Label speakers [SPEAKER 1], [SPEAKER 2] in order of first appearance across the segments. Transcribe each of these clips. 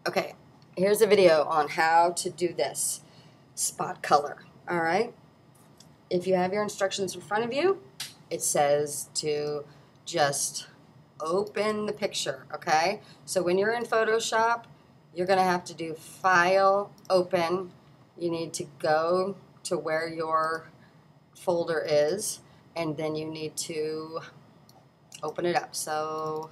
[SPEAKER 1] Okay, here's a video on how to do this spot color. All right, if you have your instructions in front of you, it says to just open the picture. Okay, so when you're in Photoshop, you're gonna have to do File, Open. You need to go to where your folder is, and then you need to open it up. So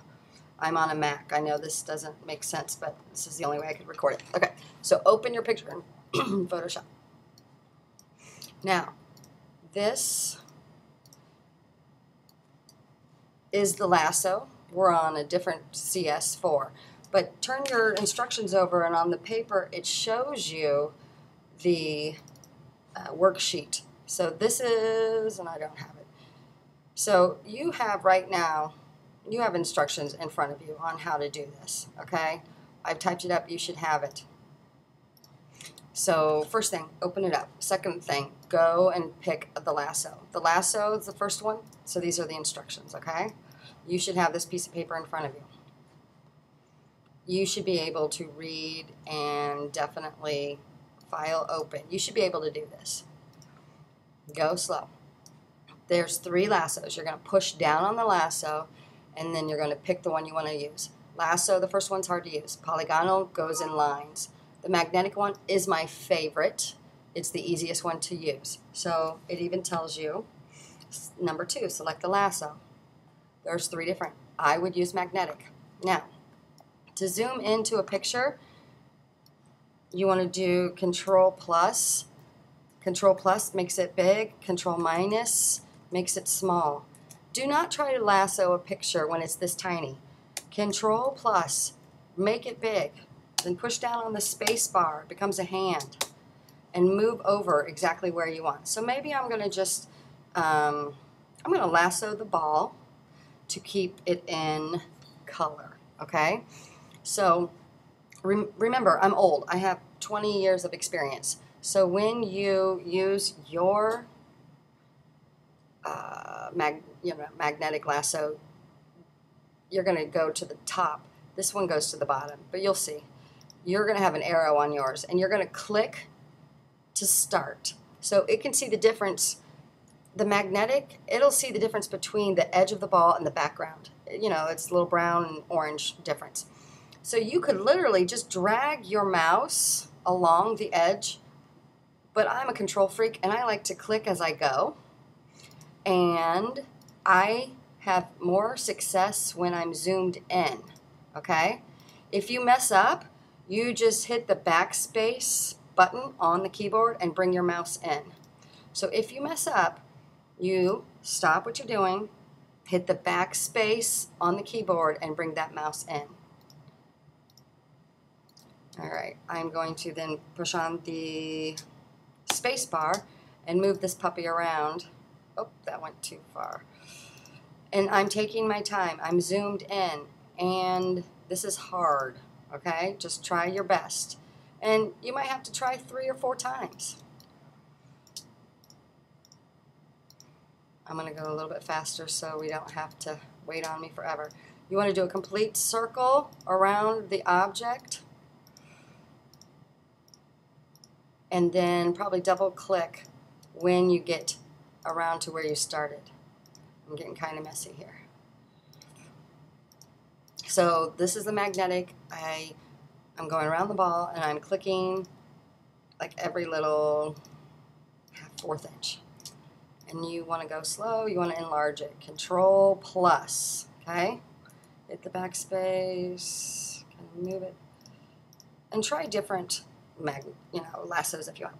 [SPEAKER 1] I'm on a Mac. I know this doesn't make sense, but this is the only way I could record it. Okay, so open your picture in Photoshop. Now, this is the Lasso. We're on a different CS4. But turn your instructions over, and on the paper, it shows you the worksheet. So this is, and I don't have it. So you have right now, you have instructions in front of you on how to do this, okay? I've typed it up, you should have it. So first thing, open it up. Second thing, go and pick the Lasso. The Lasso is the first one, so these are the instructions, okay? You should have this piece of paper in front of you. You should be able to read and definitely File, Open. You should be able to do this. Go slow. There's 3 lassos. You're going to push down on the lasso, and then you're going to pick the one you want to use. Lasso, the first one's hard to use. Polygonal goes in lines. The magnetic one is my favorite. It's the easiest one to use. So it even tells you, number 2, select the lasso. There's 3 different. I would use magnetic. Now, to zoom into a picture, you want to do Control plus. Control plus makes it big. Control minus makes it small. Do not try to lasso a picture when it's this tiny. Control plus, make it big. Then push down on the space bar. It becomes a hand. And move over exactly where you want. So maybe I'm going to just, I'm going to lasso the ball to keep it in color. Okay? So remember, I'm old. I have 20 years of experience. So when you use your magnetic lasso, you're going to go to the top. This one goes to the bottom, but you'll see. You're going to have an arrow on yours, and you're going to click to start. So it can see the difference. The magnetic, it'll see the difference between the edge of the ball and the background. You know, it's a little brown and orange difference. So you could literally just drag your mouse along the edge, but I'm a control freak, and I like to click as I go. And I have more success when I'm zoomed in, okay? If you mess up, you just hit the backspace button on the keyboard and bring your mouse in. So if you mess up, you stop what you're doing, hit the backspace on the keyboard, and bring that mouse in. All right, I'm going to then push on the space bar and move this puppy around. Oh, that went too far. And I'm taking my time. I'm zoomed in, and this is hard, okay? Just try your best. And you might have to try 3 or 4 times. I'm going to go a little bit faster so we don't have to wait on me forever. You want to do a complete circle around the object, and then probably double click when you get around to where you started. I'm getting kind of messy here. So this is the magnetic. I'm going around the ball, and I'm clicking like every little 1/4 inch. And you want to go slow, you want to enlarge it. Control plus, okay? Hit the backspace, kind of move it. And try different lassos if you want.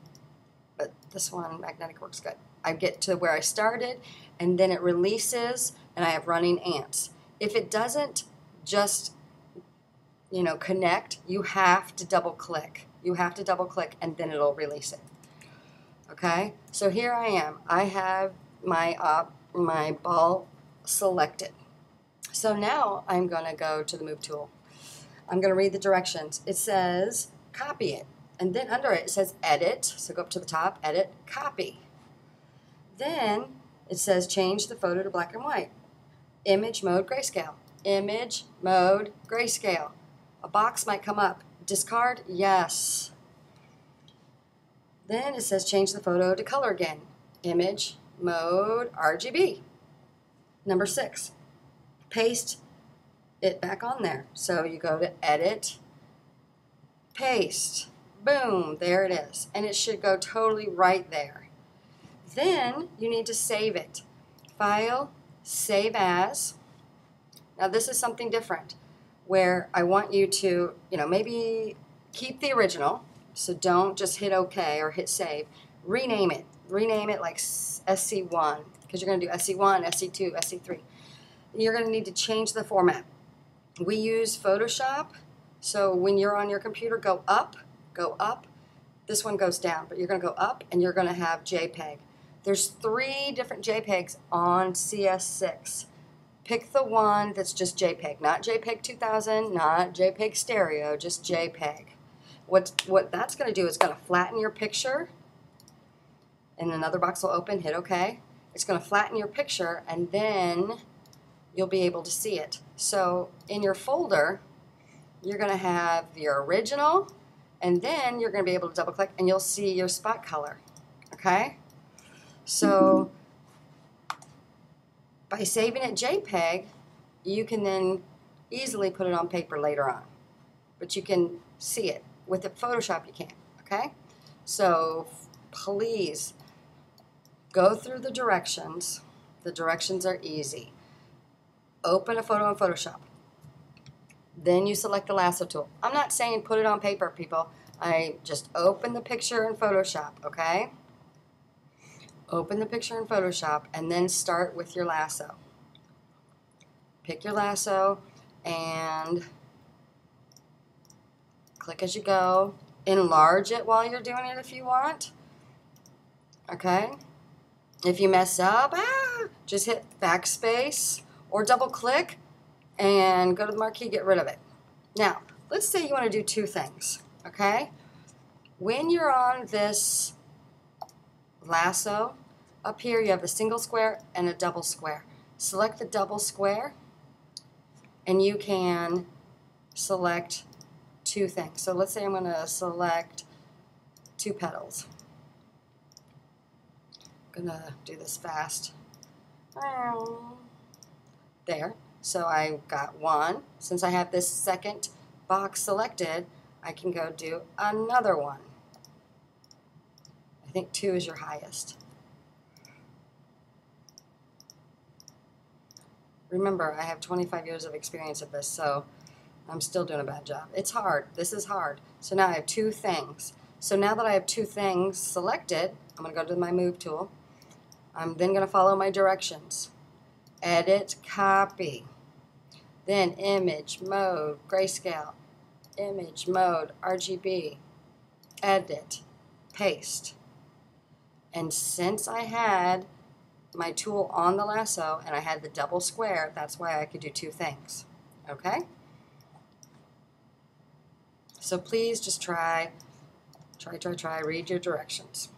[SPEAKER 1] But this one, magnetic, works good. I get to where I started, and then it releases, and I have running ants. If it doesn't just, connect, you have to double click. You have to double click, and then it'll release it. Okay? So here I am. I have my ball selected. So now I'm going to go to the Move tool. I'm going to read the directions. It says copy it. And then under it says edit. So go up to the top, edit, copy. Then it says change the photo to black and white. Image mode grayscale. Image mode grayscale. A box might come up. Discard? Yes. Then it says change the photo to color again. Image, mode, RGB. Number 6. Paste it back on there. So you go to edit, paste, boom, there it is. And it should go totally right there. Then you need to save it. File, save as. Now this is something different where I want you to, maybe keep the original. So don't just hit OK or hit save. Rename it. Rename it like SC1 because you're going to do SC1, SC2, SC3. You're going to need to change the format. We use Photoshop. So when you're on your computer, go up. This one goes down, but you're going to go up and you're going to have JPEG. There's 3 different JPEGs on CS6. Pick the one that's just JPEG, not JPEG 2000, not JPEG stereo, just JPEG. What that's going to do is going to flatten your picture, and another box will open, hit OK. It's going to flatten your picture, and then you'll be able to see it. So in your folder, you're going to have your original, and then you're going to be able to double click, and you'll see your spot color. Okay? So by saving it JPEG, you can then easily put it on paper later on. But you can see it. With Photoshop, you can't. Okay? So please go through the directions. The directions are easy. Open a photo in Photoshop. Then you select the lasso tool. I'm not saying put it on paper, people. I just open the picture in Photoshop, okay? Open the picture in Photoshop and then start with your lasso. Pick your lasso and click as you go. Enlarge it while you're doing it if you want. Okay? If you mess up, just hit backspace or double click and go to the marquee, get rid of it. Now, let's say you want to do 2 things, okay? When you're on this lasso, up here you have a single square and a double square. Select the double square and you can select 2 things. So let's say I'm going to select 2 petals. I'm going to do this fast. There. So I got 1. Since I have this second box selected, I can go do another one. I think 2 is your highest. Remember, I have 25 years of experience at this, so I'm still doing a bad job. It's hard. This is hard. So now I have 2 things. So now that I have 2 things selected, I'm going to go to my move tool. I'm then going to follow my directions. Edit, copy. Then image, mode, grayscale. Image, mode, RGB. Edit, paste. And since I had my tool on the lasso and I had the double square, that's why I could do 2 things. Okay? So please just try, read your directions.